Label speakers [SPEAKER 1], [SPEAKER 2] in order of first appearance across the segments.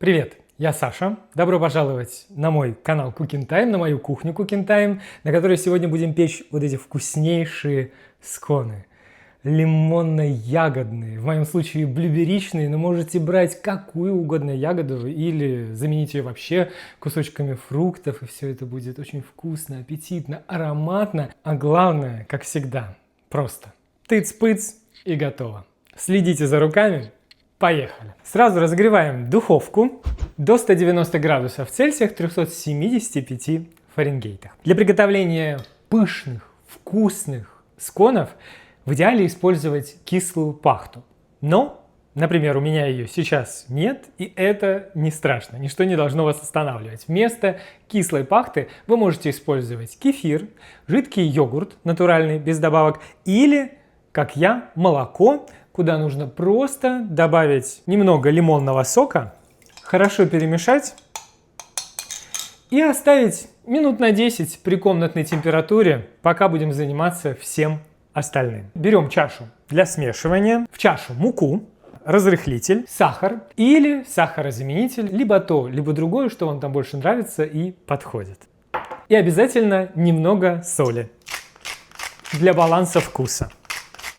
[SPEAKER 1] Привет, я Саша. Добро пожаловать на мой канал Cooking Time, на мою кухню Cooking Time, на которой сегодня будем печь вот эти вкуснейшие сконы. Лимонно-ягодные, в моем случае блюберичные, но можете брать какую угодно ягоду или заменить ее вообще кусочками фруктов, и все это будет очень вкусно, аппетитно, ароматно, а главное, как всегда, просто тыц-пыц и готово. Следите за руками. Поехали! Сразу разогреваем духовку до 190 градусов Цельсия, 375 Фаренгейтах. Для приготовления пышных, вкусных сконов в идеале использовать кислую пахту. Но, например, у меня ее сейчас нет, и это не страшно, ничто не должно вас останавливать. Вместо кислой пахты вы можете использовать кефир, жидкий йогурт натуральный, без добавок, или, как я, молоко, куда нужно просто добавить немного лимонного сока, хорошо перемешать и оставить минут на 10 при комнатной температуре, пока будем заниматься всем остальным. Берем чашу для смешивания, в чашу муку, разрыхлитель, сахар или сахарозаменитель, либо то, либо другое, что вам там больше нравится и подходит. И обязательно немного соли для баланса вкуса.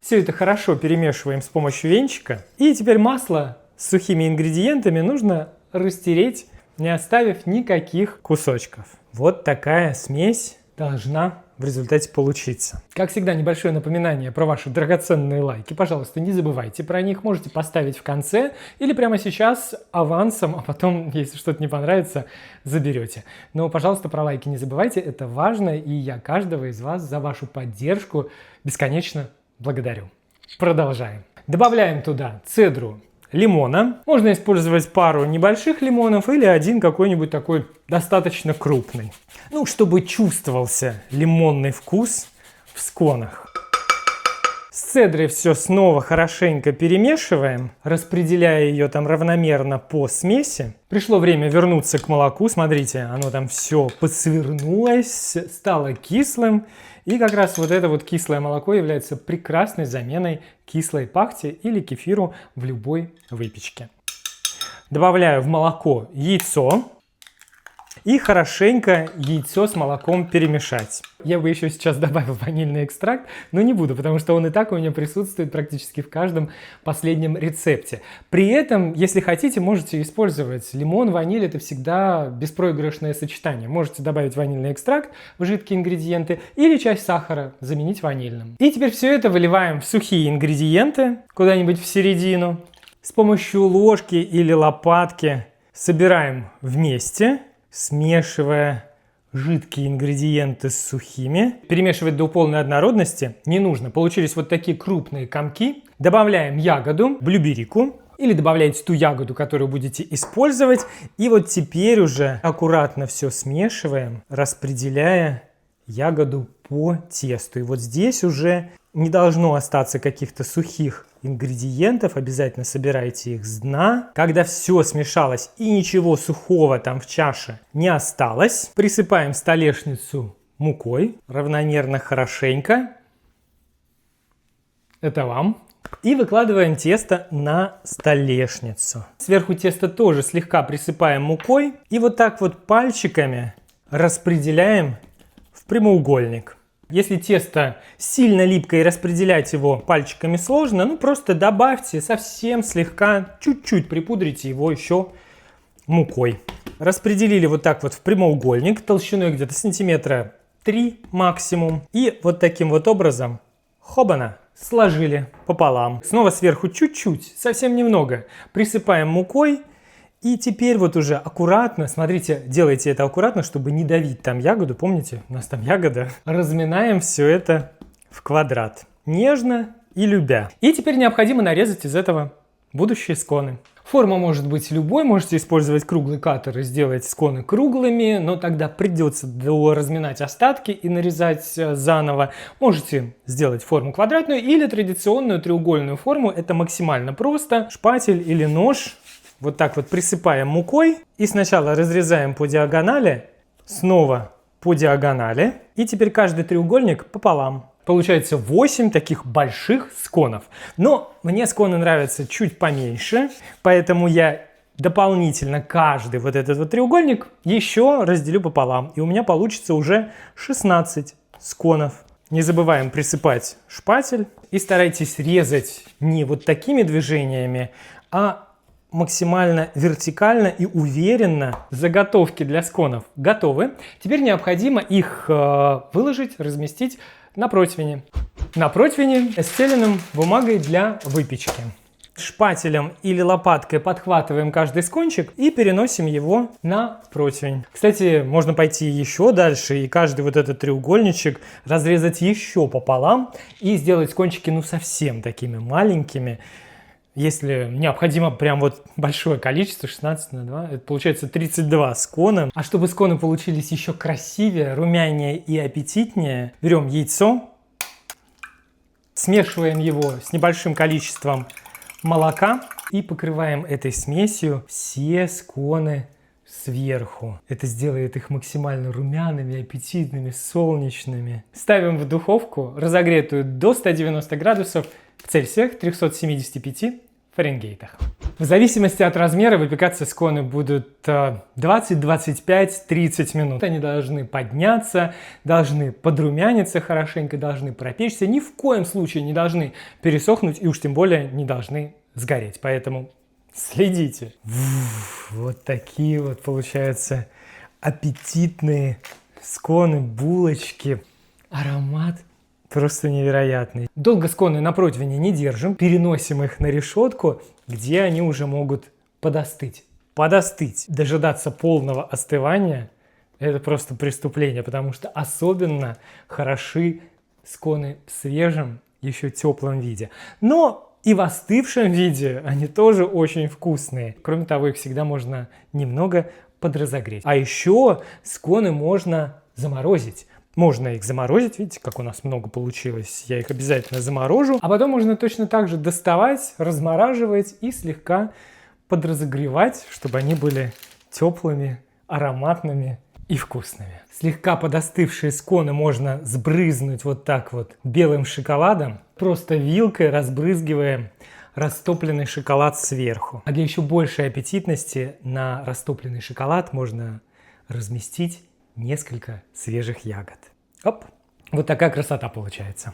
[SPEAKER 1] Все это хорошо перемешиваем с помощью венчика. И теперь масло с сухими ингредиентами нужно растереть, не оставив никаких кусочков. Вот такая смесь должна в результате получиться. Как всегда, небольшое напоминание про ваши драгоценные лайки. Пожалуйста, не забывайте про них. Можете поставить в конце или прямо сейчас авансом, а потом, если что-то не понравится, заберете. Но, пожалуйста, про лайки не забывайте. Это важно, и я каждого из вас за вашу поддержку бесконечно благодарю. Продолжаем. Добавляем туда цедру лимона. Можно использовать пару небольших лимонов или один какой-нибудь такой достаточно крупный. Ну, чтобы чувствовался лимонный вкус в сконах. С цедрой все снова хорошенько перемешиваем, распределяя ее там равномерно по смеси. Пришло время вернуться к молоку. Смотрите, оно там все подсвернулось, стало кислым. И как раз вот это вот кислое молоко является прекрасной заменой кислой пахте или кефиру в любой выпечке. Добавляю в молоко яйцо. И хорошенько яйцо с молоком перемешать. Я бы еще сейчас добавил ванильный экстракт, но не буду, потому что он и так у меня присутствует практически в каждом последнем рецепте. При этом, если хотите, можете использовать лимон, ваниль, это всегда беспроигрышное сочетание. Можете добавить ванильный экстракт в жидкие ингредиенты или часть сахара заменить ванильным. И теперь все это выливаем в сухие ингредиенты, куда-нибудь в середину. С помощью ложки или лопатки собираем вместе, смешивая жидкие ингредиенты с сухими. Перемешивать до полной однородности не нужно. Получились вот такие крупные комки. Добавляем ягоду, блюберику, или добавляете ту ягоду, которую будете использовать. И вот теперь уже аккуратно все смешиваем, распределяя ягоду по тесту. И вот здесь уже не должно остаться каких-то сухих ингредиентов, обязательно собирайте их с дна. Когда все смешалось и ничего сухого там в чаше не осталось, присыпаем столешницу мукой равномерно, хорошенько. Это вам. И выкладываем тесто на столешницу. Сверху теста тоже слегка присыпаем мукой и вот так вот пальчиками распределяем в прямоугольник. Если тесто сильно липкое и распределять его пальчиками сложно, ну просто добавьте совсем слегка, чуть-чуть припудрите его еще мукой. Распределили вот так вот в прямоугольник толщиной где-то сантиметра 3 максимум. И вот таким вот образом, хобана, сложили пополам. Снова сверху чуть-чуть, совсем немного, присыпаем мукой. И теперь вот уже аккуратно, смотрите, делайте это аккуратно, чтобы не давить там ягоду. Помните, у нас там ягода. Разминаем все это в квадрат. Нежно и любя. И теперь необходимо нарезать из этого будущие сконы. Форма может быть любой. Можете использовать круглый каттер и сделать сконы круглыми, но тогда придется разминать остатки и нарезать заново. Можете сделать форму квадратную или традиционную треугольную форму. Это максимально просто. Шпатель или нож. Вот так вот присыпаем мукой и сначала разрезаем по диагонали, снова по диагонали. И теперь каждый треугольник пополам. Получается 8 таких больших сконов. Но мне сконы нравятся чуть поменьше, поэтому я дополнительно каждый вот этот вот треугольник еще разделю пополам. И у меня получится уже 16 сконов. Не забываем присыпать шпатель. И старайтесь резать не вот такими движениями, а максимально вертикально и уверенно. Заготовки для сконов готовы. Теперь необходимо их выложить, разместить на противне. На противне, стеленном бумагой для выпечки. Шпателем или лопаткой подхватываем каждый скончик и переносим его на противень. Кстати, можно пойти еще дальше и каждый вот этот треугольничек разрезать еще пополам и сделать скончики ну совсем такими маленькими. Если необходимо прям вот большое количество, 16 на 2, это получается 32 скона. А чтобы сконы получились еще красивее, румянее и аппетитнее, берем яйцо, смешиваем его с небольшим количеством молока и покрываем этой смесью все сконы сверху. Это сделает их максимально румяными, аппетитными, солнечными. Ставим в духовку, разогретую до 190 градусов в Цельсиях, 375 Фаренгейтах. В зависимости от размера выпекаться сконы будут 20, 25, 30 минут. Они должны подняться, должны подрумяниться хорошенько, должны пропечься. Ни в коем случае не должны пересохнуть и уж тем более не должны сгореть. Поэтому следите. Вот такие вот получаются аппетитные сконы, булочки. Аромат просто невероятный. Долго сконы на противне не держим, переносим их на решетку, где они уже могут подостыть. Подостыть, дожидаться полного остывания – это просто преступление, потому что особенно хороши сконы в свежем, еще теплом виде. Но и в остывшем виде они тоже очень вкусные. Кроме того, их всегда можно немного подразогреть. А еще сконы можно заморозить. Можно их заморозить, видите, как у нас много получилось. Я их обязательно заморожу. А потом можно точно так же доставать, размораживать и слегка подразогревать, чтобы они были теплыми, ароматными и вкусными. Слегка подостывшие сконы можно сбрызнуть вот так вот белым шоколадом. Просто вилкой разбрызгиваем растопленный шоколад сверху. А для еще большей аппетитности на растопленный шоколад можно разместить несколько свежих ягод. Оп! Вот такая красота получается.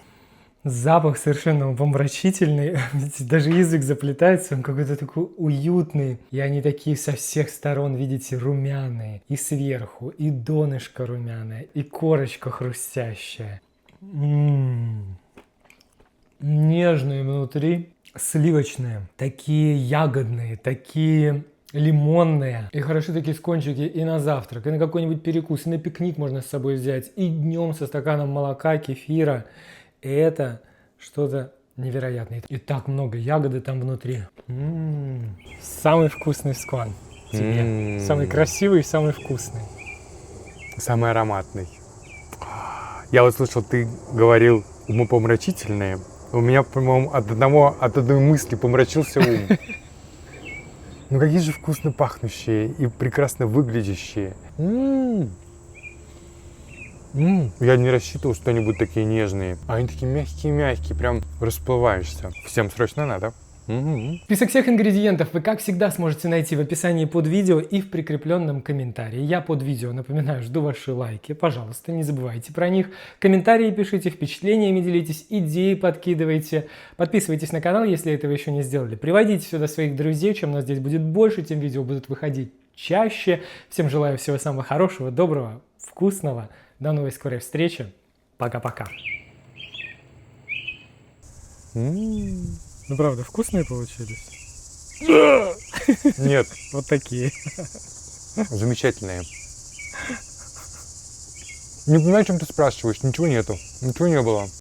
[SPEAKER 1] Запах совершенно помрачительный. Даже язык заплетается, он какой-то такой уютный. И они такие со всех сторон, видите, румяные. И сверху, и донышко румяное, и корочка хрустящая. Нежные внутри, сливочные. Такие ягодные, такие лимонные. И хороши такие скончики и на завтрак, и на какой-нибудь перекус, и на пикник можно с собой взять, и днем со стаканом молока, кефира. И это что-то невероятное. И так много ягоды там внутри. Самый вкусный скон тебе. Самый красивый и самый вкусный.
[SPEAKER 2] Самый ароматный. Я вот слышал, ты говорил умопомрачительные. У меня, по-моему, от одной мысли помрачился ум. Ну какие же вкусно пахнущие и прекрасно выглядящие. Я не рассчитывал, что они будут такие нежные. А они такие мягкие-мягкие, прям расплываешься. Всем срочно надо.
[SPEAKER 1] Список всех ингредиентов вы, как всегда, сможете найти в описании под видео и в прикрепленном комментарии. Я под видео, напоминаю, жду ваши лайки. Пожалуйста, не забывайте про них. Комментарии пишите, впечатлениями делитесь, идеи подкидывайте. Подписывайтесь на канал, если этого еще не сделали. Приводите сюда своих друзей. Чем нас здесь будет больше, тем видео будут выходить чаще. Всем желаю всего самого хорошего, доброго, вкусного. До новой скорой встречи. Пока-пока. Ну правда, вкусные получились?
[SPEAKER 2] Нет.
[SPEAKER 1] Вот такие.
[SPEAKER 2] Замечательные. Не понимаю, о чем ты спрашиваешь. Ничего нету. Ничего не было.